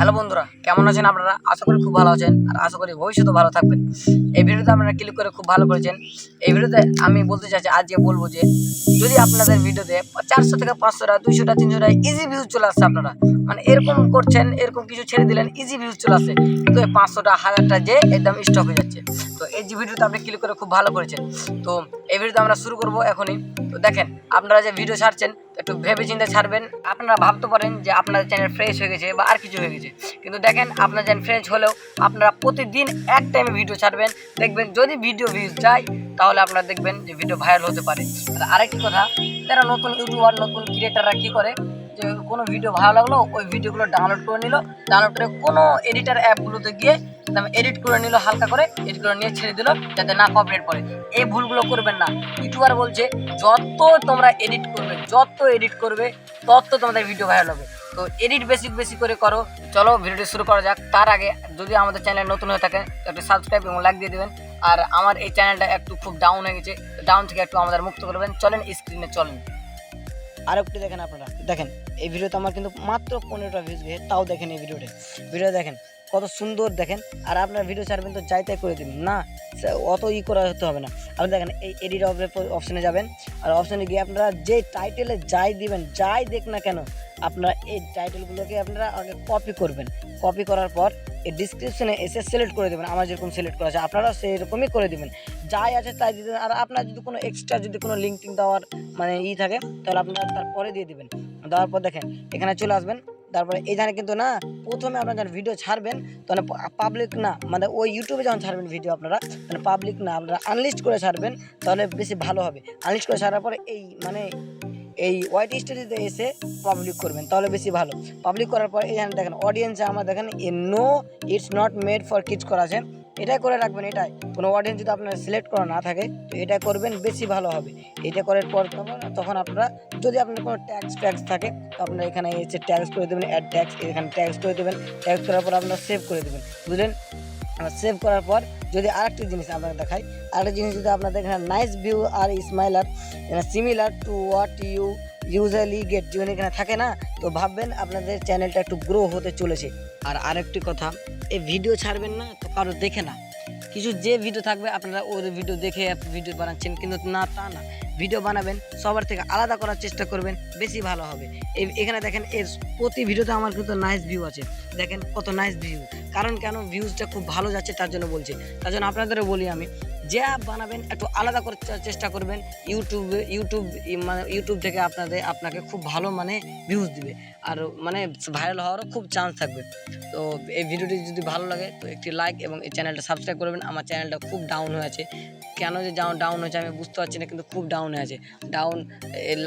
Hello বন্ধুরা, কেমন আছেন আপনারা? আশা করি খুব ভালো আছেন আর আশা করি ভবিষ্যতে ভালো থাকবেন। এই ভিডিওতে আপনারা ক্লিক করে খুব ভালো করেছেন। এই ভিডিওতে আমি বলতে চাইছি, আজকে বলবো যে যদি আপনাদের ভিডিওতে 400 থেকে 500টা 200টা 300টা ইজি ভিউজ চলে আসছে, আপনারা মানে এরকম করছেন, এরকম কিছু ছেড়ে দিলেন, ইজি ভিউজ চলে আসছে, কিন্তু এই 500টা 1000টা যে একদম স্টপ হয়ে যাচ্ছে। তো এই যে ভিডিওতে আপনি ক্লিক করে খুব ভালো করেছেন। তো এই ভিডিওতে আমরা শুরু করবো এখনই। তো দেখেন, আপনারা যে ভিডিও ছাড়ছেন একটু ভেবে চিন্তে ছাড়বেন। আপনারা ভাবতে পারেন যে আপনাদের চ্যানেল ফ্রেশ হয়ে গেছে বা আর কিছু হয়ে গেছে, কিন্তু দেখেন আপনার চ্যানেল ফ্রেশ হলেও আপনারা প্রতিদিন এক টাইমে ভিডিও ছাড়বেন, দেখবেন যদি ভিডিও ভিউজ যায় তাহলে আপনারা দেখবেন যে ভিডিও ভাইরাল হতে পারে। আর আরেকটি কথা, যারা নতুন ইউটিউবার নতুন ক্রিয়েটাররা কী করে, যে কোনো ভিডিও ভালো লাগলো ওই ভিডিওগুলো ডাউনলোড করে নিল, ডাউনলোড করে কোনো এডিটার অ্যাপগুলোতে গিয়ে এডিট করে নিল, হালকা করে এডিট করে নিয়ে ছেড়ে দিল যাতে না কপিরাইট পড়ে। এই ভুলগুলো করবেন না। ইউটিউবার বলছে যত তোমরা এডিট করবে তত তোমাদের ভিডিও ভাইরাল হবে। তো এডিট বেশি করে করো। চলো ভিডিওটি শুরু করা যাক। তার আগে যদি আমাদের চ্যানেল নতুন হয়ে থাকে একটু সাবস্ক্রাইব এবং লাইক দিয়ে দেবেন। আর আমার এই চ্যানেলটা একটু খুব ডাউন হয়ে গেছে, ডাউন থেকে একটু আমাদের মুক্ত করবেন। চলেন স্ক্রিনে চলেন। আর একটু দেখেন, আপনারা দেখেন এই ভিডিওতে আমার কিন্তু মাত্র 15টা ভিউজ গেছে, তাও দেখেন এই ভিডিও দেখেন কত সুন্দর দেখেন। আর আপনার ভিডিও ছাড়বেন তো যাই তাই করে দিন না, অত করা হতে হবে না। আপনি দেখেন এই এডিট অপশনে যাবেন, আর অপশনে গিয়ে আপনারা যে টাইটেলে যাই দিবেন, যাই দেখ না কেন, আপনারা এই টাইটেলগুলোকে আপনারা আগে কপি করবেন। কপি করার পর এই ডিসক্রিপশনে এসে সিলেক্ট করে দেবেন। আমার যেরকম সিলেক্ট করা আছে আপনারা সেরকমই করে দেবেন, যাই আছে তাই দিয়ে দেবেন। আর আপনার যদি কোনো এক্সট্রা যদি কোনো লিঙ্ক দেওয়ার মানে থাকে তাহলে আপনারা তারপরে দিয়ে দেবেন। দেওয়ার পর দেখেন এখানে চলে আসবেন। তারপরে এইখানে কিন্তু না, প্রথমে আপনারা যখন ভিডিও ছাড়বেন তখন পাবলিক না, মানে ওই ইউটিউবে যখন ছাড়বেন ভিডিও আপনারা মানে পাবলিক না, আপনারা আনলিস্ট করে ছাড়বেন, তাহলে বেশি ভালো হবে। আনলিস্ট করে ছাড়ার পরে এই ওয়াইটি স্টোরিতে এসে পাবলিক করবেন, তাহলে বেশি ভালো। পাবলিক করার পর এইখানে দেখেন অডিয়েন্সে আমার দেখেন no it's not made for kids করা আছে, এটাই করে রাখবেন। এটাই কোনো অডিয়েন্স যদি আপনার সিলেক্ট করা না থাকে তো এটা করবেন, বেশি ভালো হবে। এটা করার পর তখন আপনারা যদি আপনার কোনো ট্যাক্স থাকে তো আপনারা এখানে এসে ট্যাক্স করে দেবেন, অ্যাড ট্যাক্স, এখানে ট্যাক্স করে দেবেন। ট্যাক্স করার পর আপনারা সেভ করে দেবেন, বুঝলেন? সেভ করার পর যদি আরেকটি জিনিস আপনারা দেখাই, আরেকটা জিনিস যদি আপনাদের এখানে নাইস ভিউ আর smiler similar to what you usually get যেমন এখানে থাকে না, তো ভাববেন আপনাদের চ্যানেলটা একটু গ্রো হতে চলেছে। আর আরেকটি কথা, এই ভিডিও ছাড়বেন না তো কারো দেখে না, কিছু যে ভিডিও থাকবে আপনারা ওর ভিডিও দেখে ভিডিও বানাচ্ছেন, কিন্তু না, তা না, ভিডিও বানাবেন সবার থেকে আলাদা করার চেষ্টা করবেন, বেশি ভালো হবে। এখানে দেখেন এর প্রতি ভিডিওতে আমার কিন্তু নাইস ভিউ আছে, দেখেন কত নাইস ভিউ। কারণ কেন, ভিউজটা খুব ভালো যাচ্ছে তার জন্য বলছি। তার জন্য আপনাদেরও বলি আমি, যে বানাবেন একটু আলাদা করে চেষ্টা করবেন। ইউটিউব থেকে আপনাকে খুব ভালো মানে ভিউজ দিবে, আর মানে ভাইরাল হওয়ারও খুব চান্স থাকবে। তো এই ভিডিওটি যদি ভালো লাগে তো একটি লাইক এবং এই চ্যানেলটা সাবস্ক্রাইব করবেন। আমার চ্যানেলটা খুব ডাউন হয়ে আছে, কেন যে ডাউন হয়েছে আমি বুঝতে পারছি না, কিন্তু খুব ডাউন হয়ে আছে।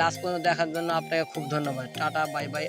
লাস্ট পর্যন্ত দেখার জন্য আপনাকে খুব ধন্যবাদ। Tata, bye bye.